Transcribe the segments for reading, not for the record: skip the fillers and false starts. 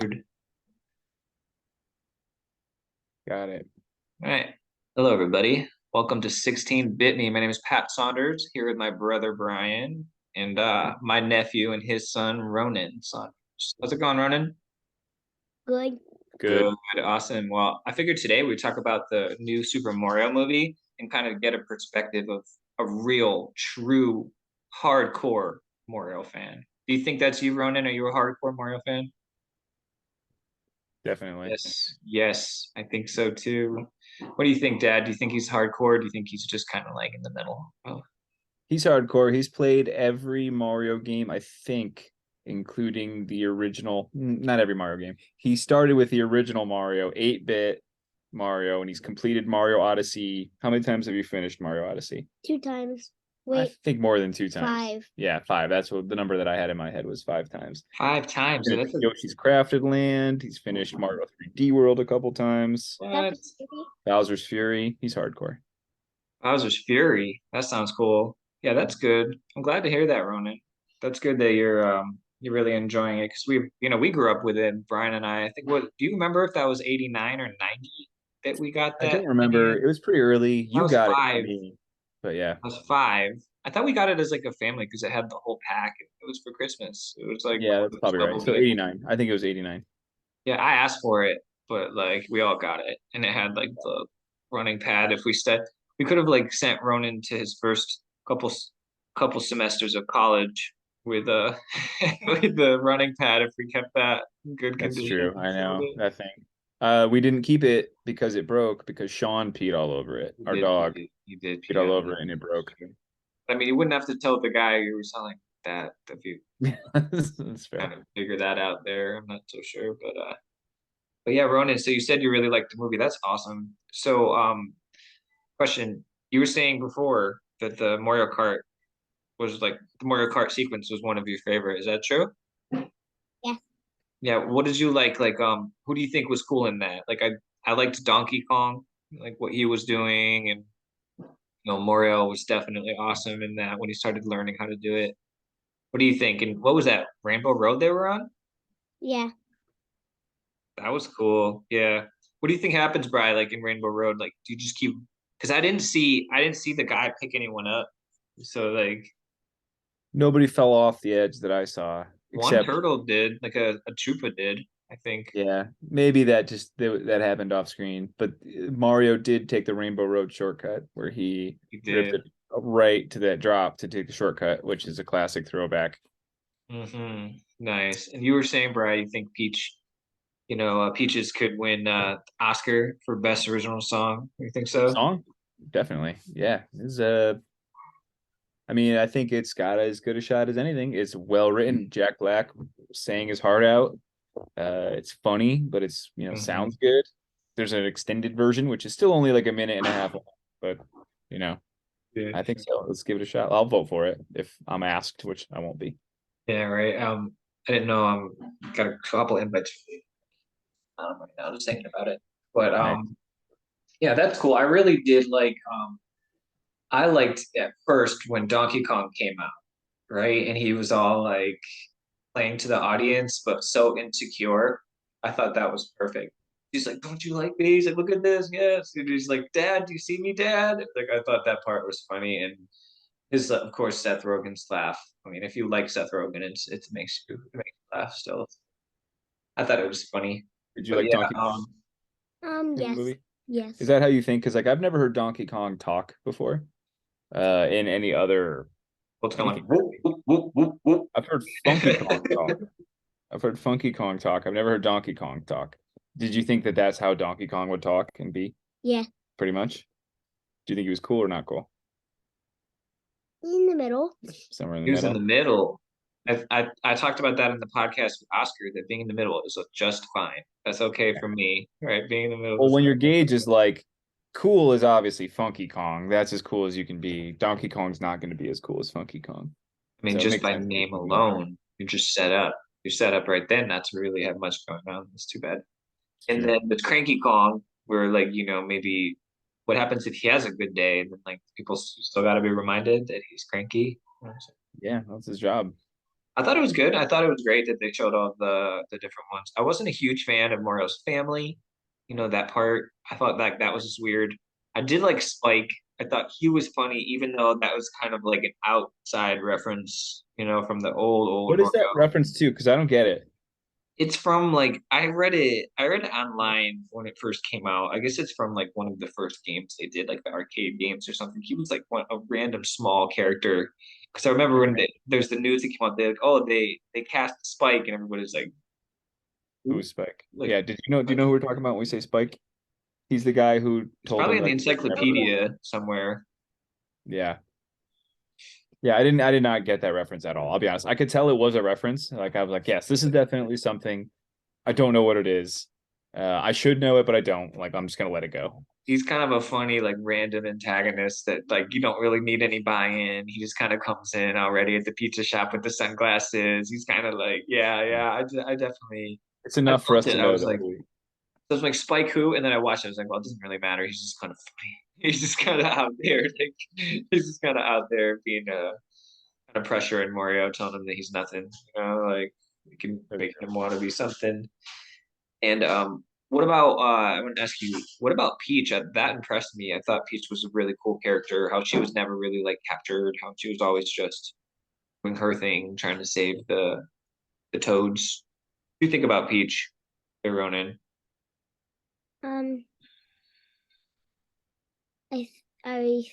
Good. Got it. All right. Hello, everybody. Welcome to 16-Bit Me. My name is Pat Saunders, here with my brother Brian and my nephew and his son Ronan Saunders. How's it going, Ronan? Good. Good, Good. awesome. Well, I figured today we'd talk about the new Super Mario movie and kind of get a perspective of a real, true, hardcore Mario fan. Do you think that's you, Ronan? Are you a hardcore Mario fan? Definitely. Yes, I think so too. What do you think, Dad? Do you think he's hardcore? Do you think he's just kind of like in the middle? Oh, He's hardcore. He's played every Mario game, I think, including the original, not every Mario game. He started with the original Mario, 8-bit Mario, and he's completed Mario Odyssey. How many times have you finished Mario Odyssey? 2 times. I Wait, think more than 2 times. 5. Yeah, 5. That's what the number that I had in my head was 5 times. 5 times. So that's Finished Yoshi's Crafted Land. He's finished Mario 3D World a couple times. what? Bowser's Fury. He's hardcore. Bowser's Fury. That sounds cool. Yeah, that's good. I'm glad to hear that, Ronan. That's good that you're really enjoying it because we grew up with it, Brian and I. I think what do you remember if that was 89 or 90 that we got I that don't remember. many? It was pretty early. I You was got it for five. me. But yeah. I was five. I thought we got it as like a family because it had the whole pack. It was for Christmas. It was like Yeah, that's probably right. double So meal. 89. I think it was 89. Yeah, I asked for it, but like we all got it, and it had like the running pad. If we could have like sent Ronan to his first couple semesters of college with with the running pad if we kept that in good That's condition. true. I know that thing. We didn't keep it because it broke because Sean peed all over it. He Our did, he dog did, he did peed pee all on over it. it and it broke. I mean, you wouldn't have to tell the guy you were selling that if you That's kind fair. of figure that out there. I'm not so sure, but yeah, Ronan. So you said you really liked the movie. That's awesome. So question: you were saying before that the Mario Kart was like the Mario Kart sequence was one of your favorite. Is that true? Yeah. Yeah. What did you like? Like, who do you think was cool in that? Like, I liked Donkey Kong, like what he was doing, and Mario was definitely awesome in that when he started learning how to do it. What do you think? And what was that Rainbow Road they were on? Yeah. That was cool. Yeah. What do you think happens, Bri, like in Rainbow Road? Like, do you just keep? Because I didn't see the guy pick anyone up. So like Nobody fell off the edge that I saw, one except turtle did, like a Chupa did, I think. yeah, maybe that happened off screen. But Mario did take the Rainbow Road shortcut where he He drifted did. right to that drop to take the shortcut, which is a classic throwback. Nice. And you were saying, Brad, you think Peaches could win Oscar for Best Original Song. You think so? Song? Definitely. Yeah. I mean, I think it's got as good a shot as anything. It's well written. Jack Black sang his heart out. It's funny, but it's Hmm. sounds good. There's an extended version, which is still only like a minute and a half long, but you know, Yeah. I think so. Let's give it a shot. I'll vote for it if I'm asked, which I won't be. Yeah, right. I didn't know got a couple invites right now, just thinking about it. But Nice. yeah, that's cool. I really did like I liked at first when Donkey Kong came out, right? And he was all like playing to the audience, but so insecure. I thought that was perfect. He's like, "Don't you like me?" He's like, "Look at this, yes." And he's like, "Dad, do you see me, Dad?" Like I thought that part was funny, and his of course Seth Rogen's laugh. I mean, if you like Seth Rogen, it makes you laugh still. I thought it was funny, Did you but like yeah, Donkey Kong in the Yes. movie? Is Yes. that how you think? Because like I've never heard Donkey Kong talk before. In any other what's going? anything Whoop, really. whoop, whoop, whoop, whoop. I've heard Funky Kong talk. I've heard Funky Kong talk. I've never heard Donkey Kong talk. Did you think that that's how Donkey Kong would talk and be? Yeah. Pretty much. Do you think he was cool or not cool? In the middle. Somewhere in the He was in the middle. middle. I talked about that in the podcast with Oscar that being in the middle is just fine. That's okay for me, right? Being in the middle Well, is. when your gauge is like cool is obviously Funky Kong. That's as cool as you can be. Donkey Kong's not going to be as cool as Funky Kong. I mean, So it just makes by sense that he's name in the middle. alone, you're just set up. You're set up right then not to really have much going on. It's too bad. It's And true. then with Cranky Kong, where like maybe what happens if he has a good day, and then like people still got to be reminded that he's cranky. Yeah, that's his job. I thought it was good. I thought it was great that they showed all the different ones. I wasn't a huge fan of Mario's family. That part. I thought that was just weird. I did like Spike. I thought he was funny, even though that was kind of like an outside reference, from the old What is that Mario. reference to? Because I don't get it. It's from like I read it online when it first came out. I guess it's from like one of the first games they did, like the arcade games or something. He was like a random small character. Because I remember when there's the news that came out, they're like, oh, they cast Spike, and everybody's like, Who's Spike? like Yeah, did you know? Do you know who we're talking about when we say Spike? He's the guy who it's told probably him in the like never. encyclopedia somewhere. Yeah, yeah. I did not get that reference at all. I'll be honest. I could tell it was a reference. Like I was like, yes, this is definitely something. I don't know what it is. I should know it, but I don't. Like I'm just gonna let it go. He's kind of a funny, like random antagonist that like you don't really need any buy-in. He just kind of comes in already at the pizza shop with the sunglasses. He's kind of like, yeah, yeah. I definitely It's I enough for felt us it. to I know was that. like, so I was like Spike who, and then I watched it. I was like, well, it doesn't really matter. He's just kind of funny. He's just kind of out there, like he's just kind of out there being kind of pressuring Mario, telling him that he's nothing. Like you can make him want to be something. And what about I want to ask you, what about Peach? That impressed me. I thought Peach was a really cool character. How she was never really like captured. How she was always just doing her thing, trying to save the Toads. What do you think about Peach, the Ronin? Um, I I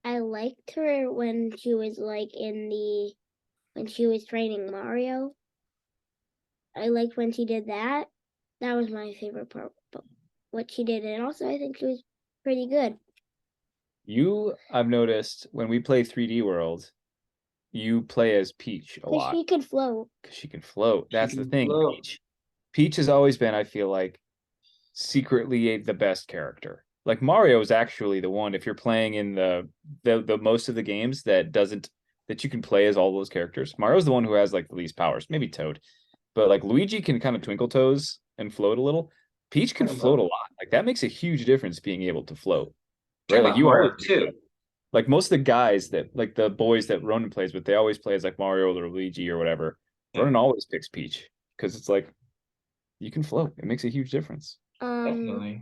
I liked her when she was like when she was training Mario. I liked when she did that. That was my favorite part. But what she did, and also I think she was pretty good. I've noticed when we play 3D World, you play as Peach a Cause lot she could float. because she can float. She That's the can thing. float. Peach has always been, I feel like, secretly the best character. Like Mario is actually the one if you're playing in the most of the games that you can play as all those characters. Mario's the one who has like the least powers, maybe Toad, but like Luigi can kind of twinkle toes and float a little. Peach can float a lot. Like that makes a huge difference being able to float, Talk right? Like about you always Mario too. like most of the guys that like the boys that Ronan plays with, they always play as like Mario or Luigi or whatever. Yeah, Ronan always picks Peach because it's like you can float. It makes a huge difference. Um, definitely.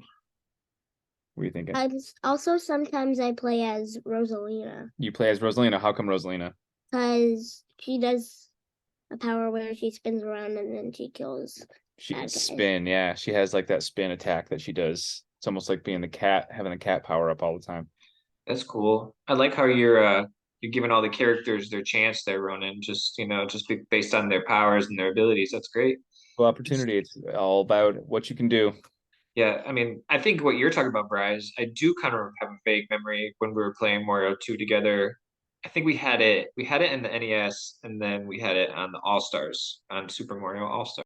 What are you thinking? I'm also sometimes I play as Rosalina You play as Rosalina. How come Rosalina? because she does a power where she spins around and then she kills She can bad guys. spin. Yeah, she has like that spin attack that she does. It's almost like being the cat, having the cat power up all the time. That's cool. I like how you're giving all the characters their chance there, Ronan. Just based on their powers and their abilities. That's great. Well, It's, opportunity. It's all about what you can do. yeah, I mean, I think what you're talking about, Bryce, I do kind of have a vague memory when we were playing Mario 2 together. I think we had it in the NES, and then we had it on the All Stars, on Super Mario All Stars.